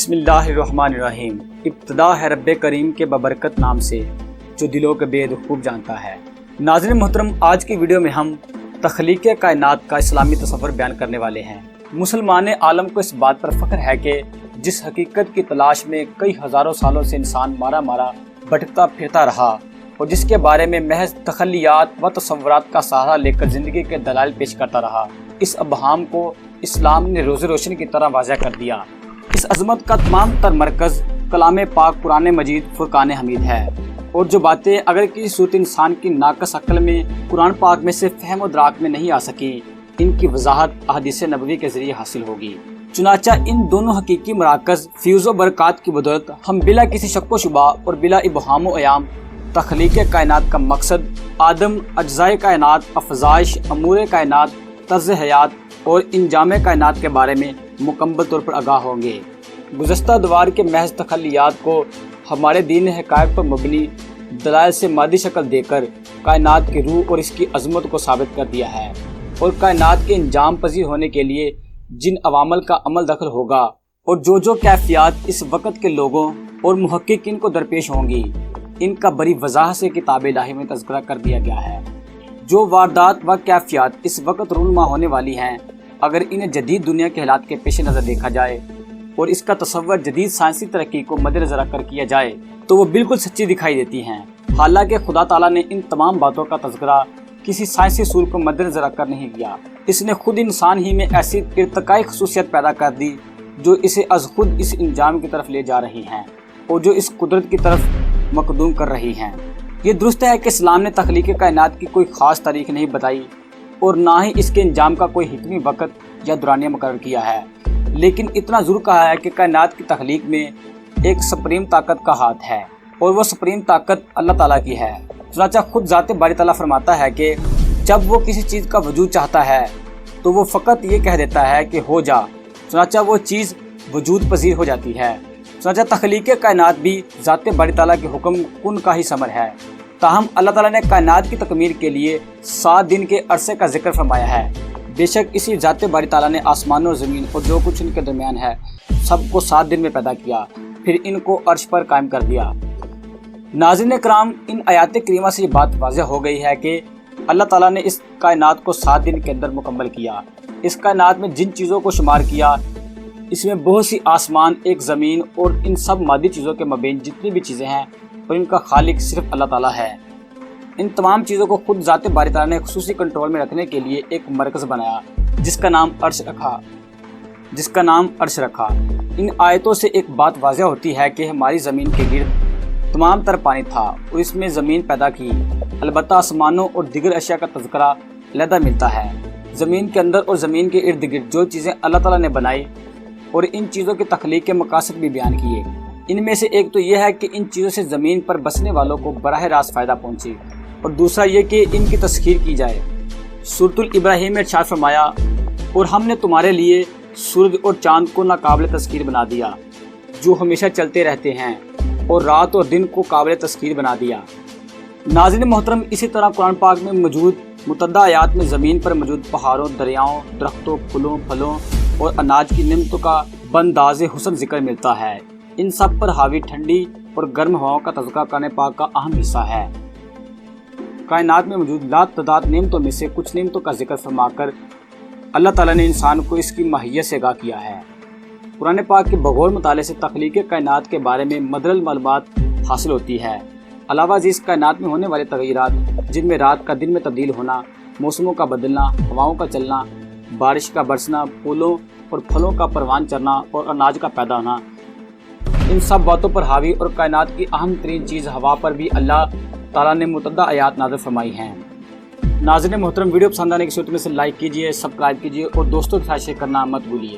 بسم اللہ الرحمن الرحیم۔ ابتدا ہے رب کریم کے ببرکت نام سے جو دلوں کے بید خوب جانتا ہے۔ ناظرین محترم، آج کی ویڈیو میں ہم تخلیق کائنات کا اسلامی تصور بیان کرنے والے ہیں۔ مسلمان عالم کو اس بات پر فخر ہے کہ جس حقیقت کی تلاش میں کئی ہزاروں سالوں سے انسان مارا بھٹکتا پھرتا رہا اور جس کے بارے میں محض تخیلات و تصورات کا سہارا لے کر زندگی کے دلائل پیش کرتا رہا، اس ابہام کو اسلام نے روز روشن کی طرح واضح کر دیا۔ اس عظمت کا تمام تر مرکز کلام پاک قرآن مجید فرقان حمید ہے، اور جو باتیں اگر کسی صورت انسان کی ناقص عقل میں قرآن پاک میں سے فہم و ادراک میں نہیں آ سکی، ان کی وضاحت احادیث نبوی کے ذریعے حاصل ہوگی۔ چنانچہ ان دونوں حقیقی مراکز فیوز و برکات کی بدولت ہم بلا کسی شک و شبہ اور بلا ابہام و ایام تخلیق کائنات کا مقصد، آدم، اجزائے کائنات، افزائش، امور کائنات، طرز حیات اور انجام کائنات کے بارے میں مکمل طور پر آگاہ ہوں گے۔ گزشتہ ادوار کے محض تخیلات کو ہمارے دین حقائق پر مبنی دلائل سے مادی شکل دے کر کائنات کی روح اور اس کی عظمت کو ثابت کر دیا ہے، اور کائنات کے انجام پذیر ہونے کے لیے جن عوامل کا عمل دخل ہوگا اور جو کیفیات اس وقت کے لوگوں اور محققین کو درپیش ہوں گی، ان کا بڑی وضاحت سے کتاب الہی میں تذکرہ کر دیا گیا ہے۔ جو واردات و کیفیات اس وقت رونما ہونے والی ہیں، اگر انہیں جدید دنیا کے حالات کے پیش نظر دیکھا جائے اور اس کا تصور جدید سائنسی ترقی کو مد نظر رکھ کر کیا جائے تو وہ بالکل سچی دکھائی دیتی ہیں۔ حالانکہ خدا تعالیٰ نے ان تمام باتوں کا تذکرہ کسی سائنسی اصول کو مد نظر رکھ کر نہیں کیا، اس نے خود انسان ہی میں ایسی ارتقائی خصوصیت پیدا کر دی جو اسے از خود اس انجام کی طرف لے جا رہی ہیں اور جو اس قدرت کی طرف مقدوم کر رہی ہیں۔ یہ درست ہے کہ اسلام نے تخلیق کائنات کی کوئی خاص تاریخ نہیں بتائی اور نہ ہی اس کے انجام کا کوئی حتمی وقت یا دورانیہ مقرر کیا ہے، لیکن اتنا ضرور کہا ہے کہ کائنات کی تخلیق میں ایک سپریم طاقت کا ہاتھ ہے، اور وہ سپریم طاقت اللہ تعالیٰ کی ہے۔ چنانچہ خود ذات باری تعالیٰ فرماتا ہے کہ جب وہ کسی چیز کا وجود چاہتا ہے تو وہ فقط یہ کہہ دیتا ہے کہ ہو جا، چنانچہ وہ چیز وجود پذیر ہو جاتی ہے۔ چنانچہ تخلیق کائنات بھی ذات باری تعالیٰ کے حکم کن کا ہی ثمر ہے۔ تاہم اللہ تعالیٰ نے کائنات کی تکمیل کے لیے 7 دن کے عرصے کا ذکر فرمایا ہے۔ بے شک اسی ذات باری تعالیٰ نے آسمان و زمین اور جو کچھ ان کے درمیان ہے سب کو 7 دن میں پیدا کیا، پھر ان کو عرش پر قائم کر دیا۔ ناظرین کرام، ان آیات کریمہ سے یہ بات واضح ہو گئی ہے کہ اللہ تعالیٰ نے اس کائنات کو 7 دن کے اندر مکمل کیا۔ اس کائنات میں جن چیزوں کو شمار کیا، اس میں بہت سی آسمان، ایک زمین اور ان سب مادی چیزوں کے مابین جتنی بھی چیزیں ہیں، اور ان کا خالق صرف اللہ تعالیٰ ہے۔ ان تمام چیزوں کو خود ذات باری تعالیٰ نے خصوصی کنٹرول میں رکھنے کے لیے ایک مرکز بنایا جس کا نام عرش رکھا۔ ان آیتوں سے ایک بات واضح ہوتی ہے کہ ہماری زمین کے گرد تمام تر پانی تھا اور اس میں زمین پیدا کی، البتہ آسمانوں اور دیگر اشیاء کا تذکرہ علیحدہ ملتا ہے۔ زمین کے اندر اور زمین کے ارد گرد جو چیزیں اللہ تعالیٰ نے بنائی اور ان چیزوں کی تخلیق کے مقاصد بھی بیان کیے، ان میں سے ایک تو یہ ہے کہ ان چیزوں سے زمین پر بسنے والوں کو براہ راست فائدہ پہنچے، اور دوسرا یہ کہ ان کی تسخیر کی جائے۔ سورۃ الابراہیم میں ارشاد فرمایا، اور ہم نے تمہارے لیے سورج اور چاند کو ناقابل تسخیر بنا دیا جو ہمیشہ چلتے رہتے ہیں، اور رات اور دن کو قابل تسخیر بنا دیا۔ ناظرین محترم، اسی طرح قرآن پاک میں موجود متعدد آیات میں زمین پر موجود پہاڑوں، دریاؤں، درختوں، پھولوں، پھلوں اور اناج کی نعمتوں کا بنداز حسن ذکر ملتا ہے۔ ان سب پر حاوی ٹھنڈی اور گرم ہواؤں کا تذکرہ قرآن پاک کا اہم حصہ ہے۔ کائنات میں موجود لا تعداد نعمتوں میں سے کچھ نعمتوں کا ذکر فرما کر اللہ تعالیٰ نے انسان کو اس کی ماہیت سے آگاہ کیا ہے۔ قرآن پاک کے بغور مطالعے سے تخلیق کائنات کے بارے میں مدلل معلومات حاصل ہوتی ہے۔ علاوہ ازیں کائنات میں ہونے والے تغیرات، جن میں رات کا دن میں تبدیل ہونا، موسموں کا بدلنا، ہواؤں کا چلنا، بارش کا برسنا، پھولوں اور پھلوں کا پروان چرنا اور اناج کا پیدا ہونا، ان سب باتوں پر حاوی اور کائنات کی اہم ترین چیز ہوا پر بھی اللہ تعالیٰ نے متعدد آیات نازل فرمائی ہیں۔ ناظرین محترم، ویڈیو پسند آنے کی صورت میں سے لائک کیجئے، سبسکرائب کیجئے اور دوستوں کے ساتھ شیئر کرنا مت بھولیے۔